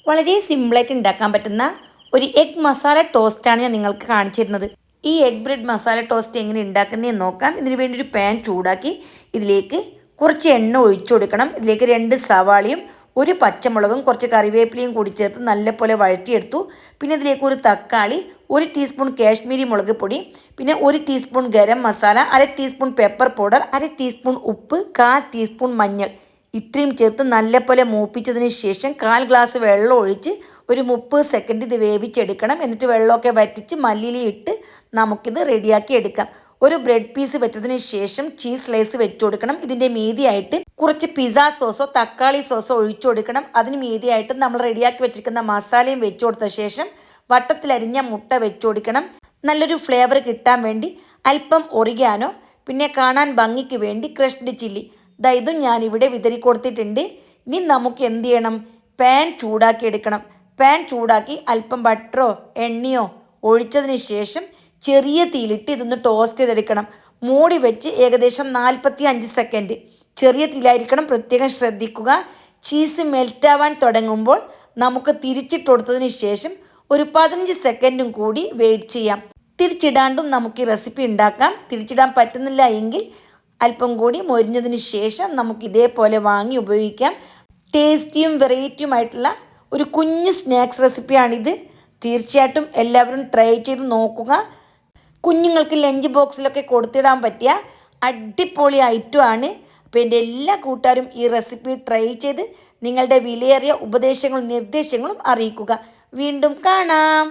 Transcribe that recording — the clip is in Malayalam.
വളരെ സിമ്പിളായിട്ട് ഉണ്ടാക്കാൻ പറ്റുന്ന ഒരു എഗ് മസാല ടോസ്റ്റാണ് ഞാൻ നിങ്ങൾക്ക് കാണിച്ചിരുന്നത്. ഈ എഗ് ബ്രെഡ് മസാല ടോസ്റ്റ് എങ്ങനെ ഉണ്ടാക്കുന്നതെന്ന് നോക്കാം. ഇതിന് വേണ്ടി ഒരു പാൻ ചൂടാക്കി ഇതിലേക്ക് കുറച്ച് എണ്ണ ഒഴിച്ചു കൊടുക്കണം. ഇതിലേക്ക് 2 സവാളയും ഒരു പച്ചമുളകും കുറച്ച് കറിവേപ്പിലയും കൂടി ചേർത്ത് നല്ലപോലെ വഴറ്റിയെടുത്തു. പിന്നെ ഇതിലേക്ക് ഒരു തക്കാളി, 1 ടീസ്പൂൺ കാശ്മീരി മുളക് പൊടി, പിന്നെ 1 teaspoon garam masala, 1/2 teaspoon pepper powder, 1/2 teaspoon ഉപ്പ്, 1/4 ടീസ്പൂൺ മഞ്ഞൾ ഇത്രയും ചേർത്ത് നല്ലപോലെ മൂപ്പിച്ചതിന് ശേഷം 1/4 ഗ്ലാസ് വെള്ളം ഒഴിച്ച് ഒരു 30 സെക്കൻഡ് ഇത് വേവിച്ചെടുക്കണം. എന്നിട്ട് വെള്ളമൊക്കെ വറ്റിച്ച് മല്ലിയില ഇട്ട് നമുക്കിത് റെഡിയാക്കി എടുക്കാം. ഒരു ബ്രെഡ് പീസ് വെച്ചതിന് ശേഷം ചീസ് സ്ലൈസ് വെച്ച് കൊടുക്കണം. ഇതിൻ്റെ മീതിയായിട്ട് കുറച്ച് പിസ്സ സോസോ തക്കാളി സോസോ ഒഴിച്ചു കൊടുക്കണം. അതിന് മീതിയായിട്ട് നമ്മൾ റെഡിയാക്കി വെച്ചിരിക്കുന്ന മസാലയും വെച്ച് കൊടുത്ത ശേഷം വട്ടത്തിലരിഞ്ഞ മുട്ട വെച്ച് കൊടുക്കണം. നല്ലൊരു ഫ്ലേവർ കിട്ടാൻ വേണ്ടി അല്പം ഒറിഗാനോ, പിന്നെ കാണാൻ ഭംഗിക്ക് വേണ്ടി ക്രഷ്ഡ് ചില്ലി ഇതും ഞാനിവിടെ വിതറി കൊടുത്തിട്ടുണ്ട്. ഇനി നമുക്ക് എന്ത് ചെയ്യണം? പാൻ ചൂടാക്കി എടുക്കണം. പാൻ ചൂടാക്കി അല്പം ബട്ടറോ എണ്ണയോ ഒഴിച്ചതിന് ശേഷം ചെറിയ തീയിലിട്ട് ഇതൊന്ന് ടോസ്റ്റ് ചെയ്തെടുക്കണം. മൂടി വെച്ച് ഏകദേശം 45 സെക്കൻഡ് ചെറിയ തീയിലായിരിക്കണം, പ്രത്യേകം ശ്രദ്ധിക്കുക. ചീസ് മെൽറ്റാവാൻ തുടങ്ങുമ്പോൾ നമുക്ക് തിരിച്ചിട്ട് കൊടുത്തതിന് ശേഷം ഒരു 15 സെക്കൻഡും കൂടി വെയിറ്റ് ചെയ്യാം. തിരിച്ചിടാണ്ടും നമുക്ക് ഈ റെസിപ്പി ഉണ്ടാക്കാം. തിരിച്ചിടാൻ പറ്റുന്നില്ല എങ്കിൽ അല്പം കൂടി മൊരിഞ്ഞതിന് ശേഷം നമുക്ക് ഇതേപോലെ വാങ്ങി ഉപയോഗിക്കാം. ടേസ്റ്റിയും വെറൈറ്റിയുമായിട്ടുള്ള ഒരു കുഞ്ഞ് സ്നാക്സ് റെസിപ്പിയാണിത്. തീർച്ചയായിട്ടും എല്ലാവരും ട്രൈ ചെയ്ത് നോക്കുക. കുഞ്ഞുങ്ങൾക്ക് ലഞ്ച് ബോക്സിലൊക്കെ കൊടുത്തിടാൻ പറ്റിയ അടിപൊളി ഐറ്റമാണ്. അപ്പോൾ എൻ്റെ എല്ലാ കൂട്ടുകാരും ഈ റെസിപ്പി ട്രൈ ചെയ്ത് നിങ്ങളുടെ വിലയേറിയ ഉപദേശങ്ങളും നിർദ്ദേശങ്ങളും അറിയിക്കുക. വീണ്ടും കാണാം.